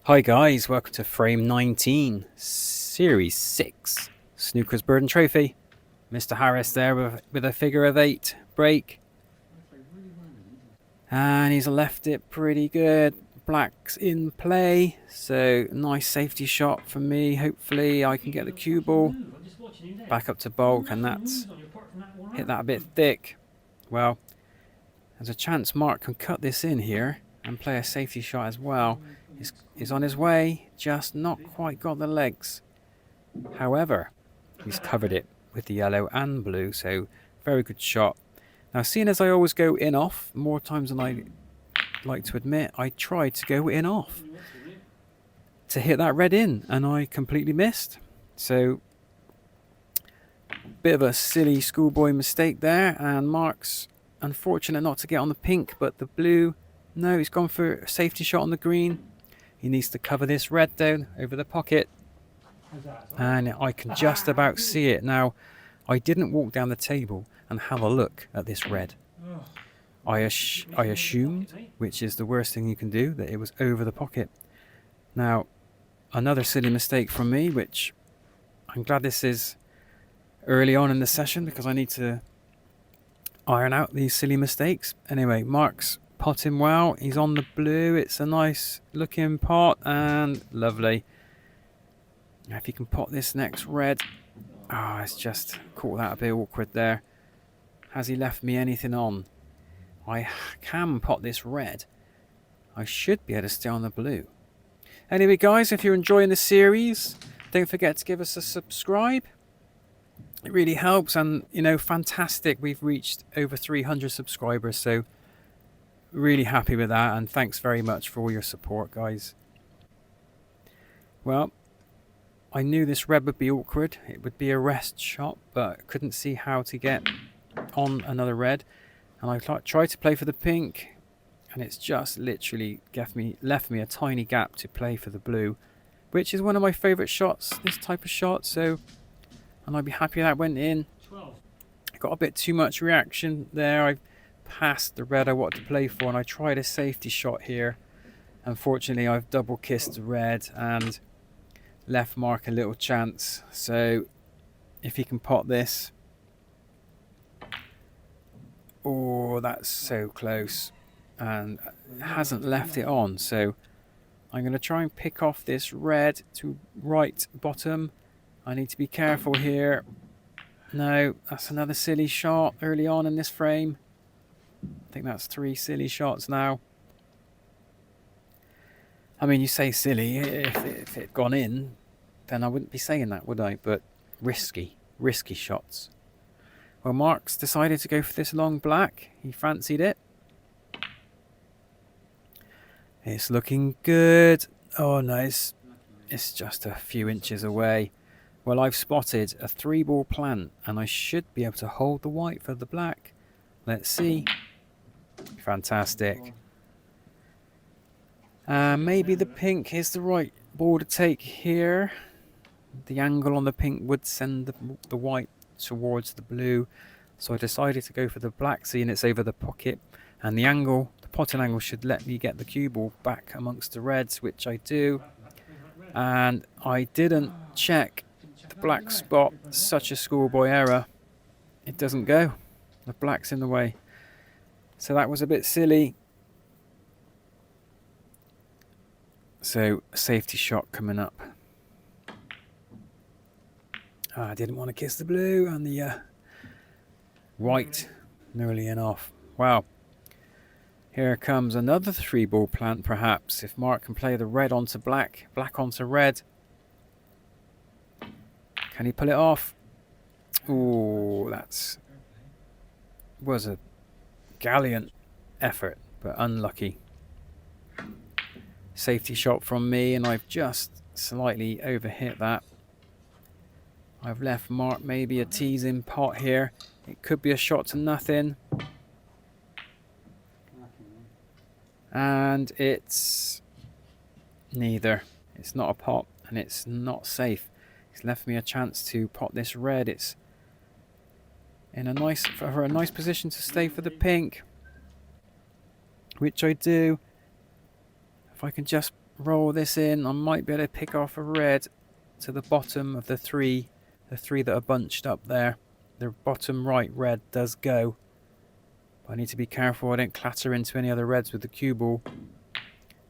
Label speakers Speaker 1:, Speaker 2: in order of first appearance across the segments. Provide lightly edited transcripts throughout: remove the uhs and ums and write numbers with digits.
Speaker 1: Hi guys, welcome to frame 19, series 6, Snooker's Burden Trophy. Mr. Harris there with a figure of 8 break. And he's left it pretty good. Black's in play, so nice safety shot for me. Hopefully I can get the cue ball back up to bulk, and that's hit that a bit thick. Well, there's a chance Mark can cut this in here and play a safety shot as well. He's on his way, just not quite got the legs. However, he's covered it with the yellow and blue, so very good shot. Now, seeing as I always go in off, more times than I like to admit, I tried to go in off to hit that red in, and I completely missed. So, bit of a silly schoolboy mistake there, and Mark's unfortunate not to get on the pink, but the blue, no, he's gone for a safety shot on the green. He needs to cover this red down over the pocket, and I can just about see it. Now, I didn't walk down the table and have a look at this red. I assumed, which is the worst thing you can do, that it was over the pocket. Now, another silly mistake from me, which I'm glad this is early on in the session because I need to iron out these silly mistakes. Anyway, Mark's potting well. He's on the blue. It's a nice looking pot and lovely. Now, if you can pot this next red. It's just caught that a bit awkward there. Has he left me anything on? I can pot this red. I should be able to stay on the blue. Anyway, guys, if you're enjoying the series, don't forget to give us a subscribe. It really helps, and fantastic. We've reached over 300 subscribers, so really happy with that, and thanks very much for all your support, guys. Well, I knew this red would be awkward. It would be a rest shot, but couldn't see how to get on another red. And I tried to play for the pink, and it's just literally left me a tiny gap to play for the blue, which is one of my favourite shots, this type of shot. So, and I'd be happy that went in. I got a bit too much reaction there. I passed the red I wanted to play for, and I tried a safety shot here. Unfortunately, I've double kissed the red and left Mark a little chance. So if he can pot this. Oh, that's so close, and hasn't left it on. So I'm going to try and pick off this red to right bottom. I need to be careful here. No, that's another silly shot early on in this frame. I think that's 3 silly shots now. I mean, you say silly. If it had gone in, then I wouldn't be saying that, would I? But risky shots. Well, Mark's decided to go for this long black. He fancied it. It's looking good. Oh, nice. It's just a few inches away. Well, I've spotted a 3-ball plant, and I should be able to hold the white for the black. Let's see. Fantastic. Maybe the pink is the right ball to take here. The angle on the pink would send the white towards the blue, so I decided to go for the black, seeing it's over the pocket, and the potting angle should let me get the cue ball back amongst the reds, which I do. And I didn't check the black spot. Such a schoolboy error. It doesn't go. The black's in the way, so that was a bit silly. So safety shot coming up. I didn't want to kiss the blue, and the white nearly in off. Wow. Here comes another 3-ball plant, perhaps. If Mark can play the red onto black, black onto red. Can he pull it off? Ooh, was a gallant effort, but unlucky. Safety shot from me, and I've just slightly overhit that. I've left Mark maybe a teasing pot here. It could be a shot to nothing. And it's neither. It's not a pot, and it's not safe. It's left me a chance to pot this red. It's in a nice position to stay for the pink, which I do. If I can just roll this in. I might be able to pick off a red to the bottom of the three that are bunched up there. The bottom right red does go. But I need to be careful I don't clatter into any other reds with the cue ball.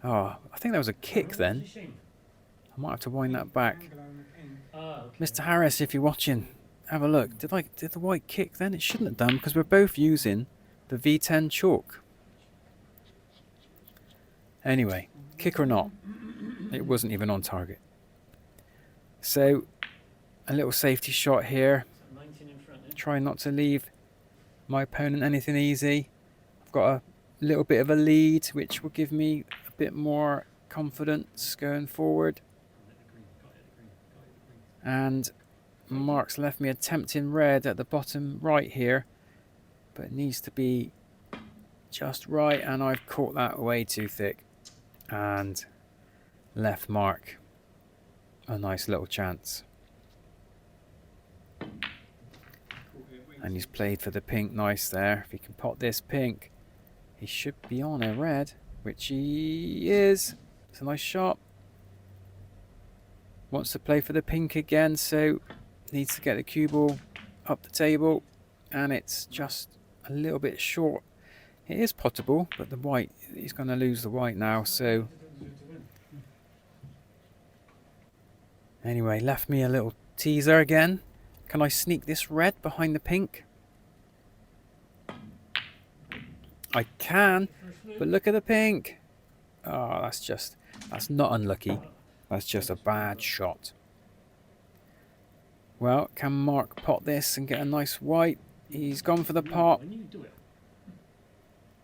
Speaker 1: Oh, I think that was a kick then. I might have to wind that back. Mr. Harris, if you're watching, have a look. Did the white kick then? It shouldn't have done because we're both using the V10 chalk. Anyway, kick or not, it wasn't even on target. So, a little safety shot here. Try not to leave my opponent anything easy. I've got a little bit of a lead, which will give me a bit more confidence going forward. And Mark's left me a tempting red at the bottom right here, but it needs to be just right, and I've caught that way too thick and left Mark a nice little chance. And he's played for the pink nice there. If he can pot this pink, he should be on a red, which he is. It's a nice shot. Wants to play for the pink again, so needs to get the cue ball up the table, and it's just a little bit short. It is potable, but the white, he's going to lose the white now, so anyway, left me a little teaser again. Can I sneak this red behind the pink? I can, but look at the pink. Oh, that's not unlucky. That's just a bad shot. Well, can Mark pot this and get a nice white? He's gone for the pot.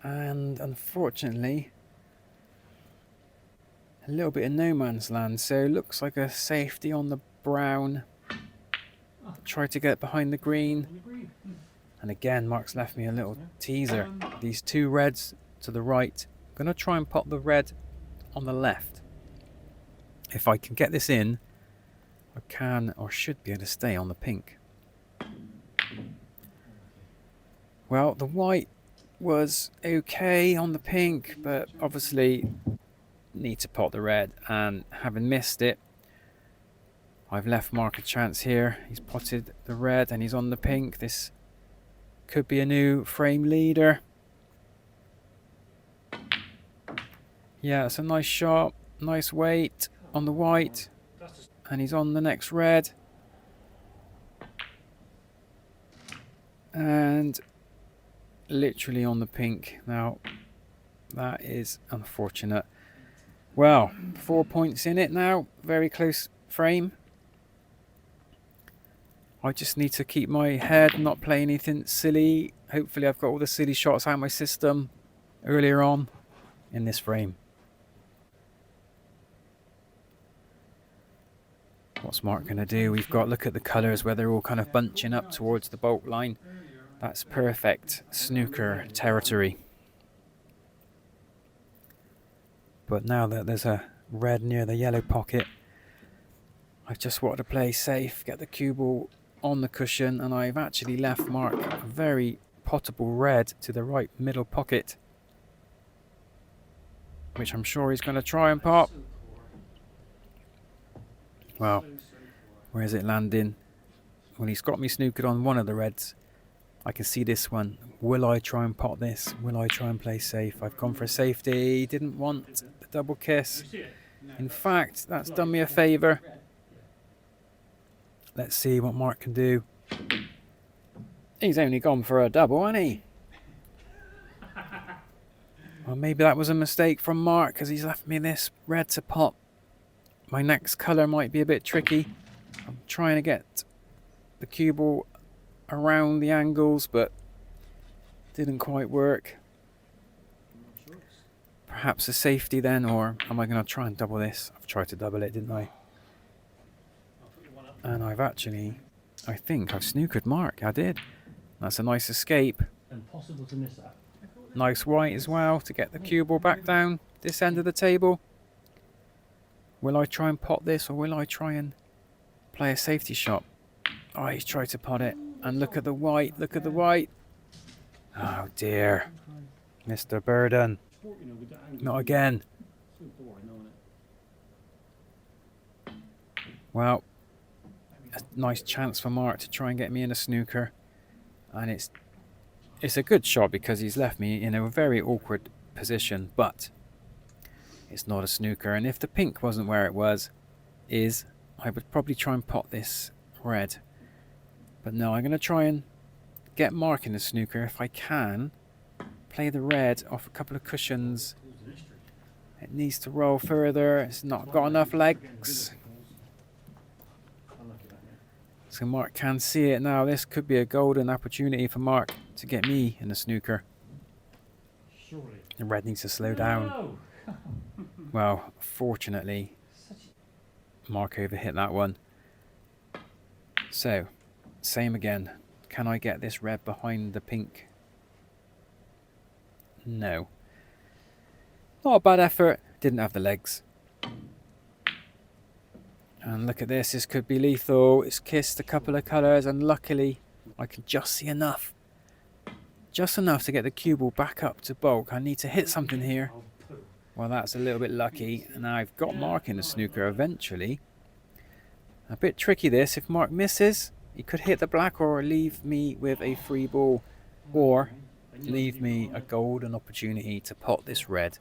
Speaker 1: And unfortunately, a little bit of no man's land. So looks like a safety on the brown. Try to get behind the green. And again, Mark's left me a little teaser. These two reds to the right. I'm going to try and pot the red on the left. If I can get this in, I can or should be able to stay on the pink. Well, the white was okay on the pink, but obviously need to pot the red, and having missed it, I've left Mark a chance here. He's potted the red and he's on the pink. This could be a new frame leader. Yeah, it's a nice shot, nice weight on the white, and he's on the next red. And literally on the pink. Now, that is unfortunate. Well, 4 points in it now. Very close frame. I just need to keep my head, not play anything silly. Hopefully I've got all the silly shots out of my system earlier on in this frame. What's Mark going to do? We've got, look at the colours where they're all kind of bunching up towards the bulk line. That's perfect snooker territory. But now that there's a red near the yellow pocket, I just wanted to play safe, get the cue ball on the cushion, and I've actually left Mark a very potable red to the right middle pocket, which I'm sure he's going to try and pop. Well, where is it landing? Well, he's got me snookered on one of the reds. I can see this one. Will I try and pot this? Will I try and play safe? I've gone for safety. Didn't want the double kiss. In fact, that's done me a favour. Let's see what Mark can do. He's only gone for a double, hasn't he? Well, maybe that was a mistake from Mark, because he's left me this red to pop. My next colour might be a bit tricky. I'm trying to get the cue ball around the angles, but didn't quite work. Perhaps a safety then, or am I going to try and double this? I've tried to double it, didn't I? And I've actually, I think I've snookered Mark. I did. That's a nice escape.
Speaker 2: Impossible to miss that.
Speaker 1: Nice white as well to get the cue ball back down this end of the table. Will I try and pot this, or will I try and play a safety shot? Oh, he's tried to pot it. And look at the white, look at the white. Oh dear. Mr. Burden. Not again. Well, a nice chance for Mark to try and get me in a snooker. And it's a good shot because he's left me in a very awkward position, but it's not a snooker. And if the pink wasn't where it was, I would probably try and pot this red. But no, I'm going to try and get Mark in the snooker if I can. Play the red off a couple of cushions. It needs to roll further. It's not got enough legs. So Mark can see it now. This could be a golden opportunity for Mark to get me in the snooker. The red needs to slow down. Well, fortunately, Mark overhit that one. So, same again. Can I get this red behind the pink? No. Not a bad effort. Didn't have the legs. And look at this. This could be lethal. It's kissed a couple of colours, and luckily I can just see enough. Just enough to get the cue ball back up to bulk. I need to hit something here. Well, that's a little bit lucky. And I've got Mark in the snooker eventually. A bit tricky this. If Mark misses, he could hit the black or leave me with a free ball. Or leave me a golden opportunity to pot this red.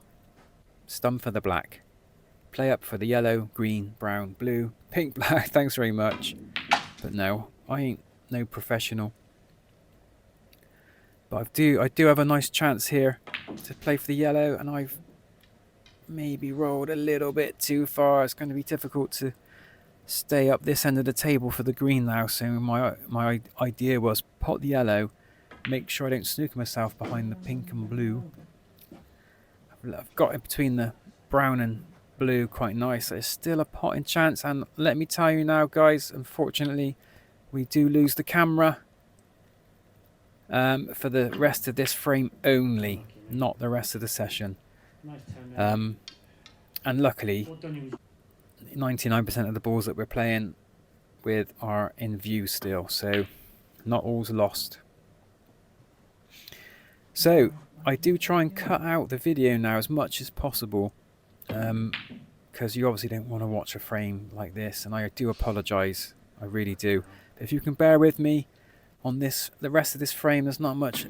Speaker 1: Stun for the black. Play up for the yellow, green, brown, blue, pink, black. Thanks very much. But no, I ain't no professional. But I do have a nice chance here to play for the yellow, and I've maybe rolled a little bit too far. It's going to be difficult to stay up this end of the table for the green now. So my idea was pot the yellow, make sure I don't snooker myself behind the pink and blue. I've got it between the brown and blue quite nice. There's still a potting chance, and let me tell you now, guys, unfortunately we do lose the camera for the rest of this frame only, not the rest of the session. And luckily 99% of the balls that we're playing with are in view still, so not all's lost. So I do try and cut out the video now as much as possible, because you obviously don't want to watch a frame like this, and I do apologise, I really do. But if you can bear with me on this, the rest of this frame, there's not much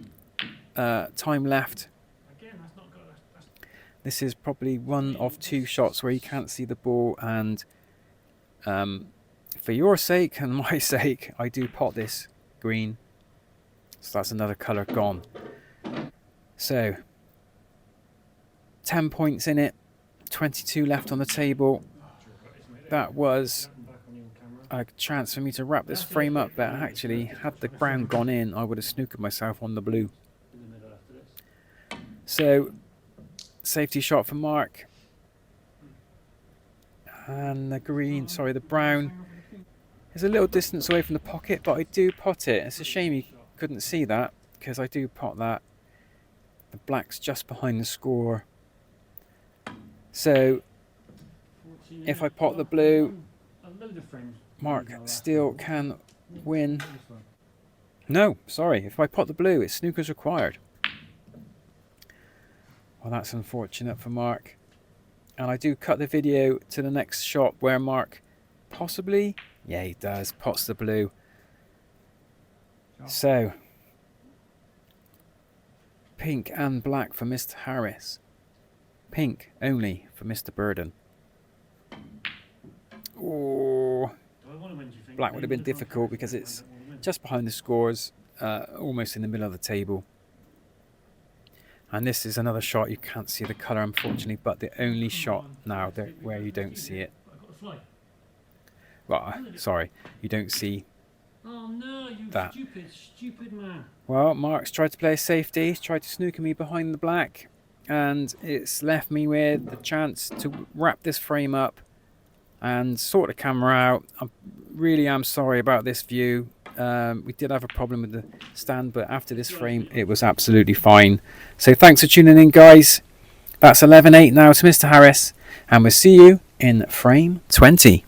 Speaker 1: time left. This is probably one of two shots where you can't see the ball, and for your sake and my sake, I do pot this green. So that's another colour gone. So 10 points in it, 22 left on the table. That was a chance for me to wrap this frame up, but actually, had the brown gone in, I would have snookered myself on the blue. So, safety shot for Mark. And the green, sorry, the brown is a little distance away from the pocket, but I do pot it. It's a shame you couldn't see that, because I do pot that. The black's just behind the score. So, if I pot the blue, Mark still can win. No, sorry, if I pot the blue, it's snookers required. Well, that's unfortunate for Mark. And I do cut the video to the next shot where Mark possibly, yeah, he does, pots the blue. So, pink and black for Mr. Harris. Pink only for Mr. Burden. Oh, black would have been difficult because it's just behind the scores, almost in the middle of the table. And this is another shot, you can't see the colour unfortunately, but the only shot now where you don't see it. Well, sorry, you don't see that.
Speaker 2: Stupid man.
Speaker 1: Well, Mark's tried to play a safety, he's tried to snooker me behind the black, and it's left me with the chance to wrap this frame up and sort the camera out. I really am sorry about this view. We did have a problem with the stand, but after this frame it was absolutely fine. So thanks for tuning in, guys. That's 11-8 now to Mr. Harris, and we'll see you in frame 20.